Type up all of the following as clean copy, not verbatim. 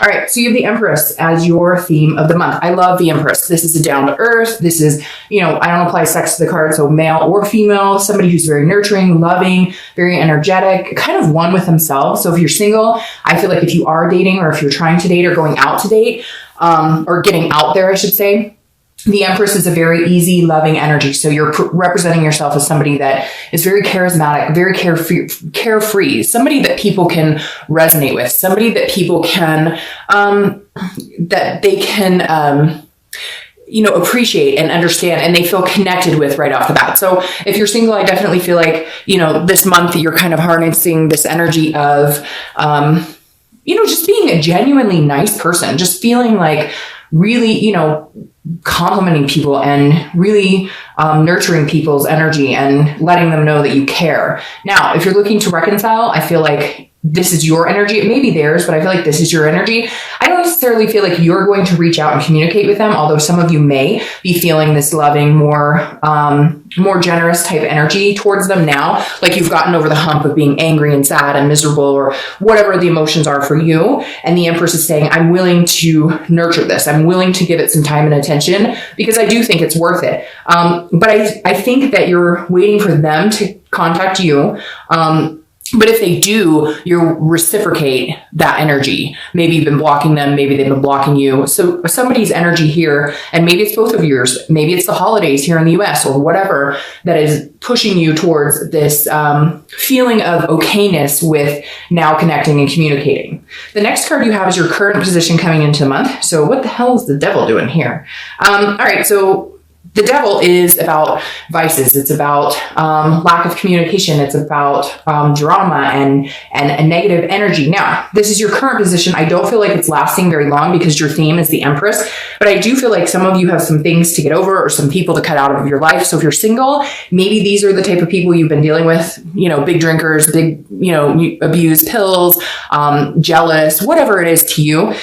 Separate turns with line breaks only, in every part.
All right, so you have the Empress as your theme of the month. I love the Empress. This is a down to earth. This is, I don't apply sex to the card, so male or female, somebody who's very nurturing, loving, very energetic, kind of one with themselves. So if you're single, I feel like if you are dating or if you're trying to date or going out to date, or getting out there, I should say, the Empress is a very easy, loving energy. So you're representing yourself as somebody that is very charismatic, very carefree, somebody that people can resonate with, somebody that people can, appreciate and understand, and they feel connected with right off the bat. So if you're single, I definitely feel like, this month you're kind of harnessing this energy of, just being a genuinely nice person, just feeling like really, complimenting people and really nurturing people's energy and letting them know that you care. Now, if you're looking to reconcile, I feel like this is your energy. It may be theirs, but I feel like this is your energy. I don't necessarily feel like you're going to reach out and communicate with them, although some of you may be feeling this loving, more generous type energy towards them now. Like you've gotten over the hump of being angry and sad and miserable or whatever the emotions are for you. And the Empress is saying, I'm willing to nurture this. I'm willing to give it some time and attention because I do think it's worth it. But I think that you're waiting for them to contact you. But if they do, you reciprocate that energy. Maybe you've been blocking them. Maybe they've been blocking you. So somebody's energy here, and maybe it's both of yours. Maybe it's the holidays here in the US or whatever that is pushing you towards this feeling of okayness with now connecting and communicating. The next card you have is your current position coming into the month. So what the hell is the Devil doing here? All right, so the Devil is about vices. It's about lack of communication. It's about drama and a negative energy. Now, this is your current position. I don't feel like it's lasting very long because your theme is the Empress, but I do feel like some of you have some things to get over or some people to cut out of your life. So if you're single, maybe these are the type of people you've been dealing with, big drinkers, big, abuse pills, jealous, whatever it is to you.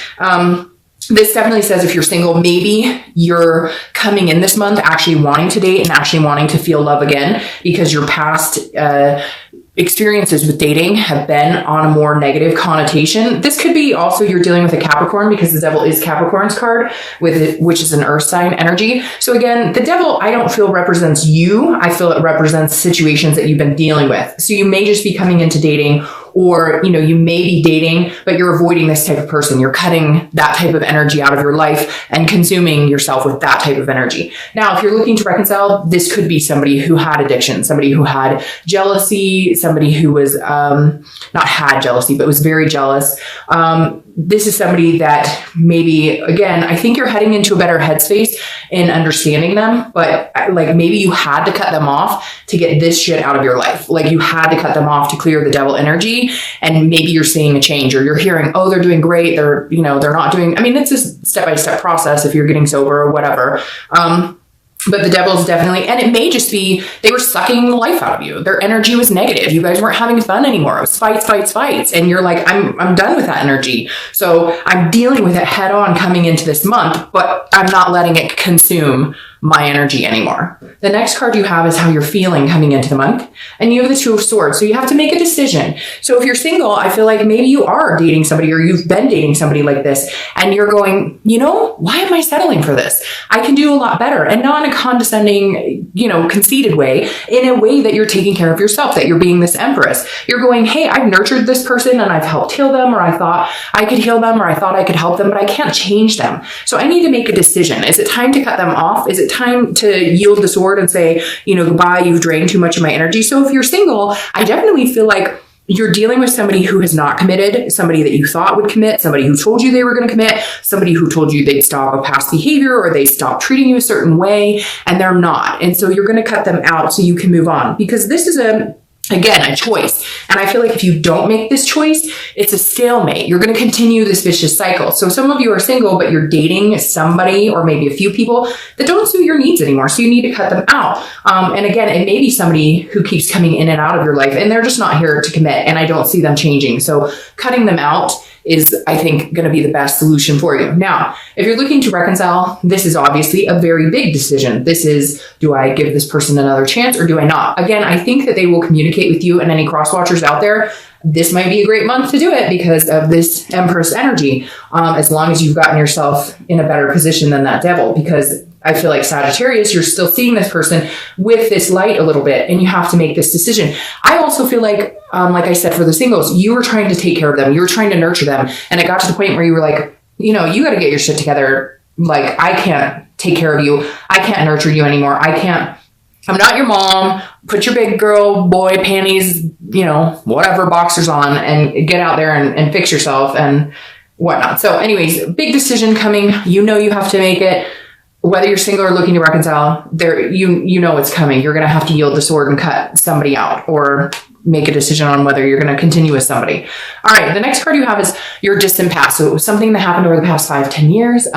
This definitely says if you're single, maybe you're coming in this month actually wanting to date and actually wanting to feel love again because your past experiences with dating have been on a more negative connotation. This could be also you're dealing with a Capricorn because the Devil is Capricorn's card, which is an earth sign energy. So again, the Devil, I don't feel represents you. I feel it represents situations that you've been dealing with. So you may just be coming into dating, or, you may be dating, but you're avoiding this type of person. You're cutting that type of energy out of your life and consuming yourself with that type of energy. Now, if you're looking to reconcile, this could be somebody who had addiction, somebody who had jealousy, somebody who was, not had jealousy, but was very jealous. This is somebody that maybe, again, I think you're heading into a better headspace in understanding them, but like maybe you had to cut them off to get this shit out of your life. Like you had to cut them off to clear the Devil energy. And maybe you're seeing a change or you're hearing, oh, they're doing great. They're not doing, it's a step-by-step process if you're getting sober or whatever. But the Devil's definitely, and it may just be they were sucking the life out of you. Their energy was negative. You guys weren't having fun anymore. It was fights. And you're like, I'm done with that energy. So I'm dealing with it head on coming into this month, but I'm not letting it consume my energy anymore. The next card you have is how you're feeling coming into the month. And you have the Two of Swords. So you have to make a decision. So if you're single, I feel like maybe you are dating somebody or you've been dating somebody like this and you're going, why am I settling for this? I can do a lot better. And not in a condescending, conceited way, in a way that you're taking care of yourself, that you're being this Empress. You're going, hey, I've nurtured this person and I've helped heal them, or I thought I could heal them, or I thought I could help them, but I can't change them. So I need to make a decision. Is it time to cut them off? Is it time to yield the sword and say, goodbye, you've drained too much of my energy? So if you're single, I definitely feel like you're dealing with somebody who has not committed, somebody that you thought would commit, somebody who told you they were going to commit, somebody who told you they'd stop a past behavior or they stop treating you a certain way, and they're not. And so you're going to cut them out so you can move on, because this is again, a choice. And I feel like if you don't make this choice, it's a stalemate. You're going to continue this vicious cycle. So some of you are single, but you're dating somebody or maybe a few people that don't suit your needs anymore. So you need to cut them out. And again, it may be somebody who keeps coming in and out of your life and they're just not here to commit, and I don't see them changing. So cutting them out is, I think, going to be the best solution for you. Now, if you're looking to reconcile, this is obviously a very big decision. This is, do I give this person another chance or do I not? Again, I think that they will communicate with you, and any cross watchers out there, this might be a great month to do it because of this Empress energy, as long as you've gotten yourself in a better position than that devil, because I feel like Sagittarius, you're still seeing this person with this light a little bit, and you have to make this decision. I also feel like I said, for the singles, you were trying to take care of them. You were trying to nurture them. And it got to the point where you were like, you got to get your shit together. Like, I can't take care of you. I can't nurture you anymore. I'm not your mom. Put your big girl, boy panties, whatever, boxers on, and get out there and fix yourself and whatnot. So anyways, big decision coming. You have to make it. Whether you're single or looking to reconcile, it's coming. You're going to have to yield the sword and cut somebody out, or make a decision on whether you're going to continue with somebody. All right. The next card you have is your distant past. So it was something that happened over the past 5-10 years.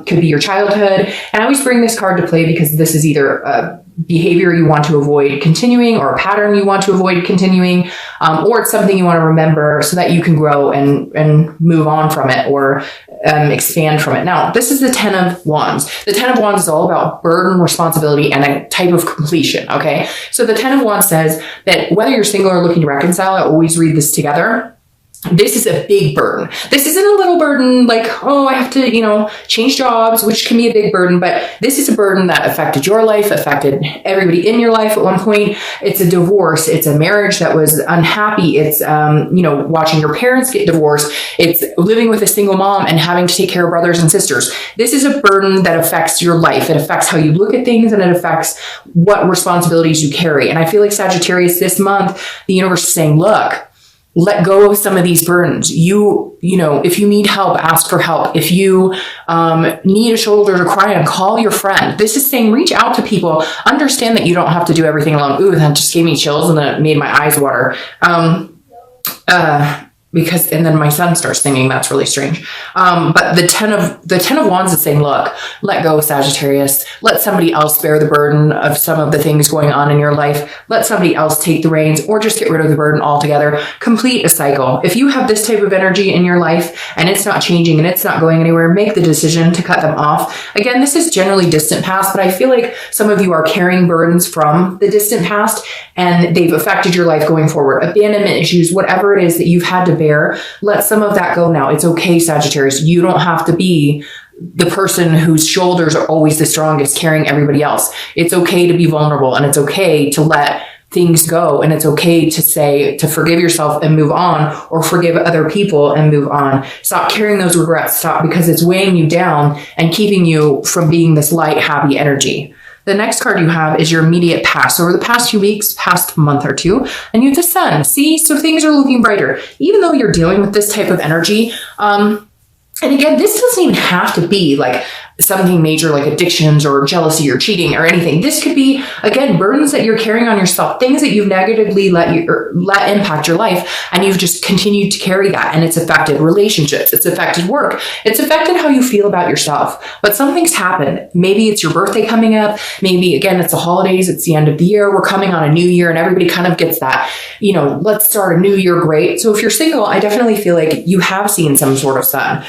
Could be your childhood. And I always bring this card to play because this is either a behavior you want to avoid continuing, or a pattern you want to avoid continuing, or it's something you want to remember so that you can grow and move on from it, or expand from it. Now, this is the 10 of Wands. The 10 of Wands is all about burden, responsibility, and a type of completion. Okay. So the 10 of Wands says that whether you're single or looking to reconcile, I always read this together. This is a big burden. This isn't a little burden like, oh, I have to, change jobs, which can be a big burden, but this is a burden that affected your life, affected everybody in your life at one point. It's a divorce. It's a marriage that was unhappy. It's, watching your parents get divorced. It's living with a single mom and having to take care of brothers and sisters. This is a burden that affects your life. It affects how you look at things, and it affects what responsibilities you carry. And I feel like Sagittarius, this month, the universe is saying, look, let go of some of these burdens. If you need help, ask for help. If you need a shoulder to cry on, call your friend. This is saying reach out to people. Understand that you don't have to do everything alone. Ooh, that just gave me chills and that made my eyes water. And then my son starts singing. That's really strange. But the 10 of Wands is saying, look, let go, Sagittarius. Let somebody else bear the burden of some of the things going on in your life. Let somebody else take the reins, or just get rid of the burden altogether. Complete a cycle. If you have this type of energy in your life and it's not changing and it's not going anywhere, make the decision to cut them off. Again, this is generally distant past, but I feel like some of you are carrying burdens from the distant past and they've affected your life going forward. Abandonment issues, whatever it is that you've had to bear, let some of that go now. It's okay, Sagittarius. You don't have to be the person whose shoulders are always the strongest carrying everybody else. It's okay to be vulnerable, and it's okay to let things go, and it's okay to forgive yourself and move on, or forgive other people and move on. Stop carrying those regrets. Stop, because it's weighing you down and keeping you from being this light, happy energy. The next card you have is your immediate past. So over the past few weeks, past month or two, and you have the sun. See, so things are looking brighter. Even though you're dealing with this type of energy, and again, this doesn't even have to be like something major like addictions or jealousy or cheating or anything. This could be, again, burdens that you're carrying on yourself, things that you've negatively let impact your life, and you've just continued to carry that, and it's affected relationships, it's affected work, it's affected how you feel about yourself. But something's happened. Maybe it's your birthday coming up, maybe again it's the holidays, it's the end of the year, we're coming on a new year, and everybody kind of gets that, let's start a new year great. So if you're single, I definitely feel like you have seen some sort of sun.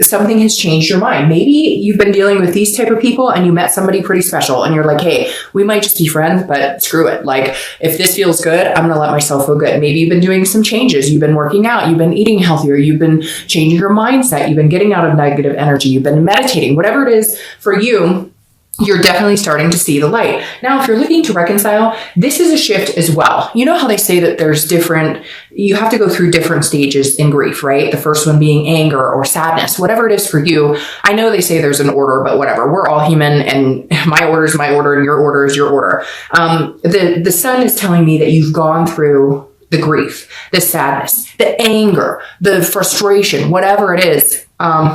Something has changed your mind. Maybe you've been dealing with these type of people and you met somebody pretty special and you're like, hey, we might just be friends, but screw it. Like, if this feels good, I'm going to let myself feel good. Maybe you've been doing some changes. You've been working out. You've been eating healthier. You've been changing your mindset. You've been getting out of negative energy. You've been meditating. Whatever it is for you, you're definitely starting to see the light. Now, if you're looking to reconcile, this is a shift as well. You know how they say that you have to go through different stages in grief, right? The first one being anger or sadness, whatever it is for you. I know they say there's an order, but whatever. We're all human, and my order is my order and your order is your order. The sun is telling me that you've gone through the grief, the sadness, the anger, the frustration, whatever it is.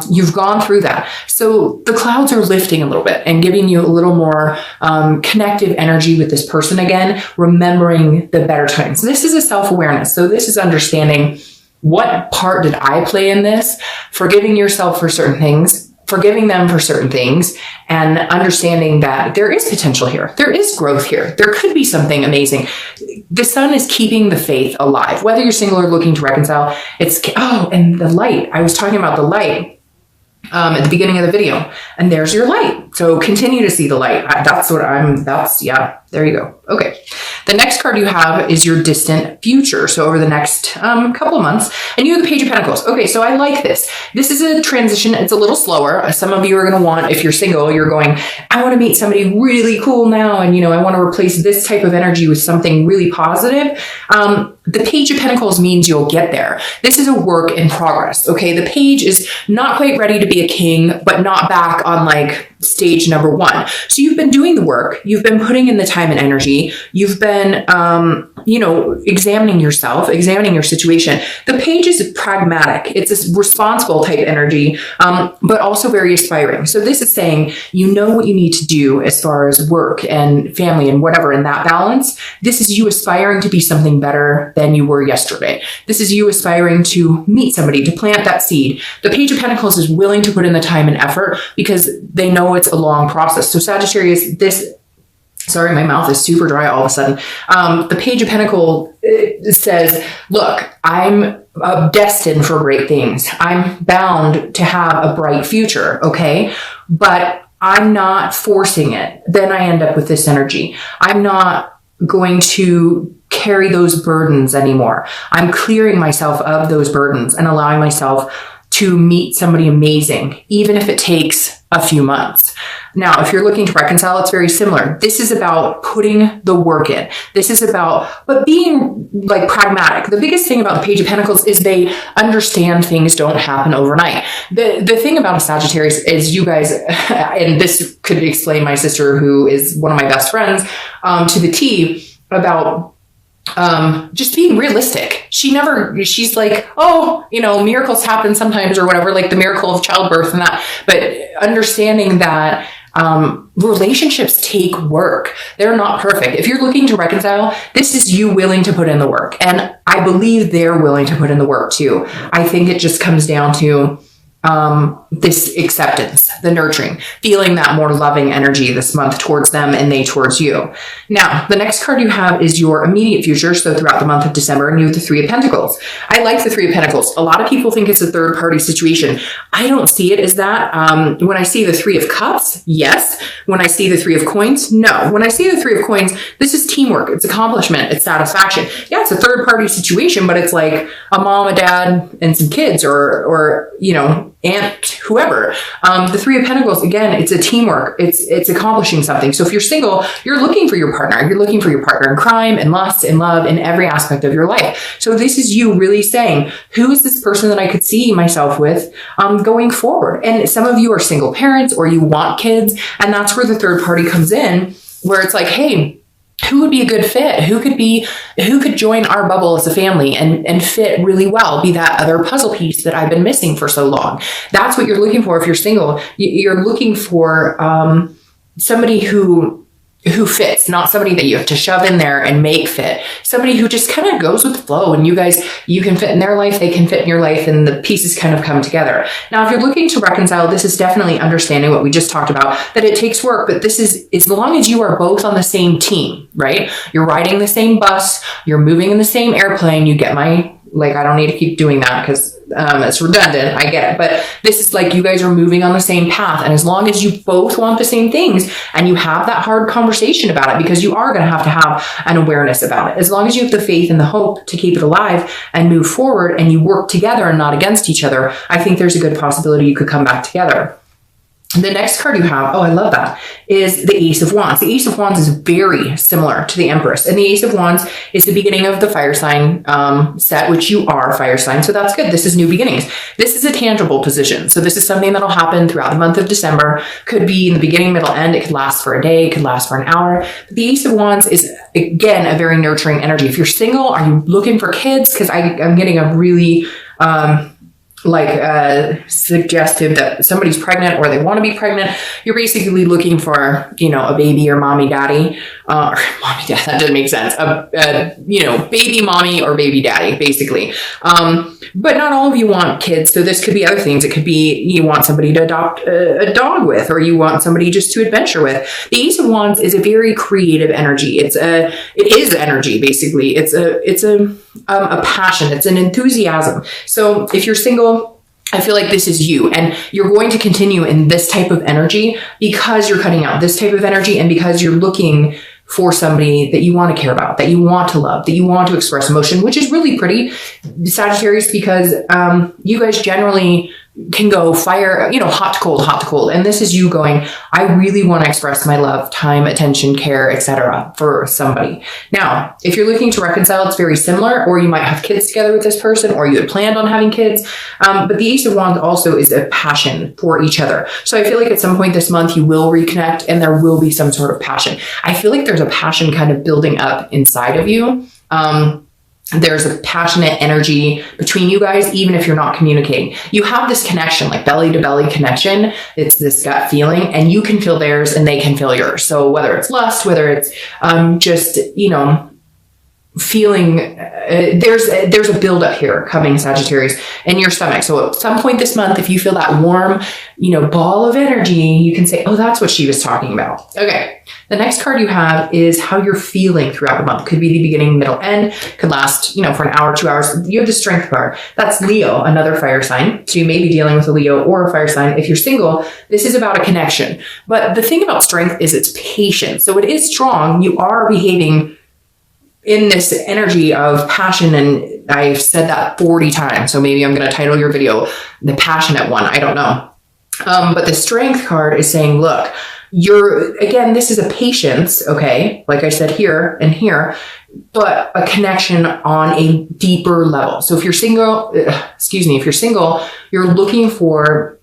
You've gone through that. So the clouds are lifting a little bit and giving you a little more connective energy with this person again, remembering the better times. This is a self-awareness. So this is understanding, what part did I play in this? Forgiving yourself for certain things. forgiving them for certain things and understanding that there is potential here. There is growth here. There could be something amazing. The sun is keeping the faith alive. Whether you're single or looking to reconcile, and the light. I was talking about the light at the beginning of the video, and there's your light. So continue to see the light. There you go. Okay. The next card you have is your distant future. So over the next couple of months, and you have the Page of Pentacles. Okay, so I like this. This is a transition. It's a little slower. Some of you are going to want, if you're single, you're going, I want to meet somebody really cool now. And, I want to replace this type of energy with something really positive. The Page of Pentacles means you'll get there. This is a work in progress. Okay. The page is not quite ready to be a king, but not back on like stage number 1. So you've been doing the work. You've been putting in the time and energy. You've been, examining yourself, examining your situation. The page is pragmatic. It's a responsible type energy, but also very aspiring. So this is saying, what you need to do as far as work and family and whatever in that balance. This is you aspiring to be something better than you were yesterday. This is you aspiring to meet somebody, to plant that seed. The Page of Pentacles is willing to put in the time and effort because they know it's a long process. So Sagittarius, sorry, my mouth is super dry all of a sudden. The Page of Pentacles says, look, I'm destined for great things. I'm bound to have a bright future, okay? But I'm not forcing it. Then I end up with this energy. I'm not going to carry those burdens anymore. I'm clearing myself of those burdens and allowing myself to meet somebody amazing, even if it takes a few months. Now, if you're looking to reconcile, it's very similar. This is about putting the work in. This is about, but being like pragmatic. The biggest thing about the Page of Pentacles is they understand things don't happen overnight. The thing about a Sagittarius is you guys, and this could explain my sister, who is one of my best friends, to the T, about just being realistic. She's like, miracles happen sometimes or whatever, like the miracle of childbirth and that, but understanding that relationships take work. They're not perfect. If you're looking to reconcile, this is you willing to put in the work. And I believe they're willing to put in the work too. I think it just comes down to this acceptance, the nurturing, feeling that more loving energy this month towards them and they towards you. Now, the next card you have is your immediate future. So throughout the month of December, and you have the Three of Pentacles. I like the Three of Pentacles. A lot of people think it's a third party situation. I don't see it as that. When I see the Three of Cups, yes. When I see the Three of Coins, no. When I see the Three of Coins, this is teamwork. It's accomplishment. It's satisfaction. Yeah, it's a third party situation, but it's like a mom, a dad, and some kids or aunt, whoever. The Three of Pentacles, again, it's a teamwork. It's accomplishing something. So if you're single, you're looking for your partner. You're looking for your partner in crime and lust and love in every aspect of your life. So this is you really saying, who is this person that I could see myself with going forward? And some of you are single parents or you want kids. And that's where the third party comes in, where it's like, hey, who would be a good fit? Who could join our bubble as a family and fit really well, be that other puzzle piece that I've been missing for so long? That's what you're looking for. If you're single, you're looking for somebody who fits, not somebody that you have to shove in there and make fit. Somebody who just kind of goes with the flow, and you can fit in their life, they can fit in your life, and the pieces kind of come together. Now, if you're looking to reconcile, this is definitely understanding what we just talked about, that it takes work, but this is as long as you are both on the same team, right? You're riding the same bus, you're moving in the same airplane, you get my, like, I don't need to keep doing that because it's redundant. I get it. But this is like you guys are moving on the same path. And as long as you both want the same things and you have that hard conversation about it, because you are going to have an awareness about it. As long as you have the faith and the hope to keep it alive and move forward and you work together and not against each other, I think there's a good possibility you could come back together. The next card you have, I love that, is the Ace of Wands. The Ace of Wands is very similar to the Empress. And the Ace of Wands is the beginning of the fire sign set, which you are fire sign. So that's good. This is new beginnings. This is a tangible position. So this is something that'll happen throughout the month of December. Could be in the beginning, middle, end. It could last for a day. It could last for an hour. But the Ace of Wands is, again, a very nurturing energy. If you're single, are you looking for kids? Because I'm getting a really suggestive that somebody's pregnant or they want to be pregnant. You're basically looking for, a baby or mommy daddy, or mommy dad, that doesn't make sense. Baby mommy or baby daddy, basically. But not all of you want kids. So this could be other things. It could be you want somebody to adopt a dog with, or you want somebody just to adventure with. The Ace of Wands is a very creative energy. It is energy, basically. It's a passion. It's an enthusiasm. So if you're single, I feel like this is you, and you're going to continue in this type of energy because you're cutting out this type of energy, and because you're looking for somebody that you want to care about, that you want to love, that you want to express emotion, which is really pretty, Sagittarius, because you guys generally can go fire, hot to cold, hot to cold. And this is you going, I really want to express my love, time, attention, care, etc. for somebody. Now, if you're looking to reconcile, it's very similar, or you might have kids together with this person, or you had planned on having kids. But the Ace of Wands also is a passion for each other. So I feel like at some point this month you will reconnect and there will be some sort of passion. I feel like there's a passion kind of building up inside of you. There's a passionate energy between you guys, even if you're not communicating. You have this connection, like belly to belly connection. It's this gut feeling, and you can feel theirs and they can feel yours. So whether it's lust, whether it's just, feeling, there's a buildup here coming, Sagittarius, in your stomach. So at some point this month, if you feel that warm, ball of energy, you can say, oh, that's what she was talking about. Okay. The next card you have is how you're feeling throughout the month. Could be the beginning, middle, end. Could last, for an hour, 2 hours. You have the Strength card. That's Leo, another fire sign. So you may be dealing with a Leo or a fire sign. If you're single, this is about a connection. But the thing about Strength is it's patience. So it is strong. You are behaving in this energy of passion, and I've said that 40 times. So maybe I'm going to title your video The Passionate One. I don't know. But the Strength card is saying, look, again, this is a patience, okay? Like I said, here and here, but a connection on a deeper level. So if you're single, you're looking for,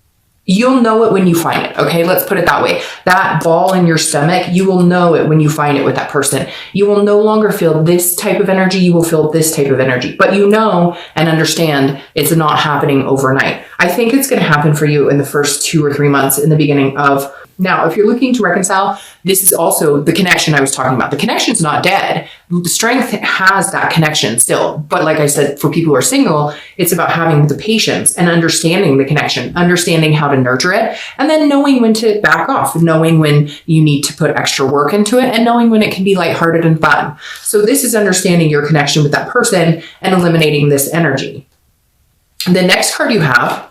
you'll know it when you find it, okay? Let's put it that way. That ball in your stomach, you will know it when you find it with that person. You will no longer feel this type of energy. You will feel this type of energy. But you know and understand it's not happening overnight. I think it's going to happen for you in the first 2 or 3 months in the beginning of. Now, if you're looking to reconcile, this is also the connection I was talking about. The connection's not dead. The Strength has that connection still. But like I said, for people who are single, it's about having the patience and understanding the connection, understanding how to nurture it, and then knowing when to back off, knowing when you need to put extra work into it, and knowing when it can be lighthearted and fun. So this is understanding your connection with that person and eliminating this energy. The next card you have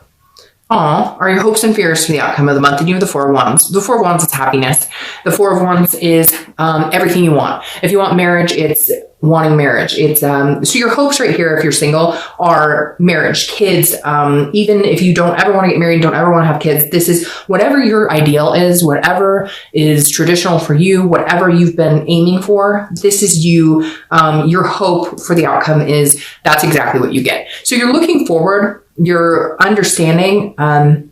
are your hopes and fears for the outcome of the month. And you have the Four of Wands. The Four of Wands is happiness. The Four of Wands is everything you want. If you want marriage, it's wanting marriage. It's so your hopes right here, if you're single, are marriage, kids. Even if you don't ever want to get married, don't ever want to have kids, this is whatever your ideal is, whatever is traditional for you, whatever you've been aiming for. This is you. Your hope for the outcome is that's exactly what you get. So you're looking forward. You're understanding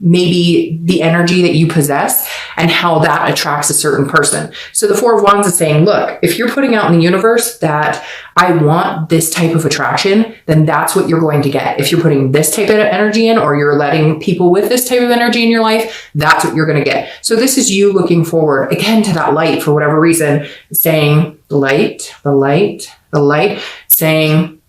maybe the energy that you possess and how that attracts a certain person. So the Four of Wands is saying, look, if you're putting out in the universe that I want this type of attraction, then that's what you're going to get. If you're putting this type of energy in, or you're letting people with this type of energy in your life, that's what you're going to get. So this is you looking forward again to that light for whatever reason, saying the light, saying,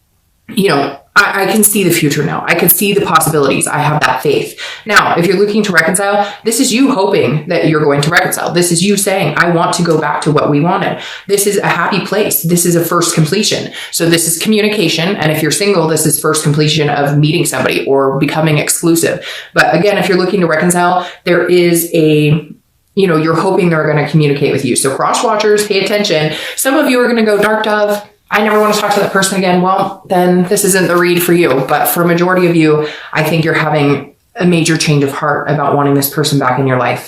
I can see the future now. I can see the possibilities. I have that faith. Now, if you're looking to reconcile, this is you hoping that you're going to reconcile. This is you saying, I want to go back to what we wanted. This is a happy place. This is a first completion. So this is communication. And if you're single, this is first completion of meeting somebody or becoming exclusive. But again, if you're looking to reconcile, there is you're hoping they're going to communicate with you. So cross watchers, pay attention. Some of you are going to go, Dark Dove, I never want to talk to that person again. Well, then this isn't the read for you. But for a majority of you, I think you're having a major change of heart about wanting this person back in your life.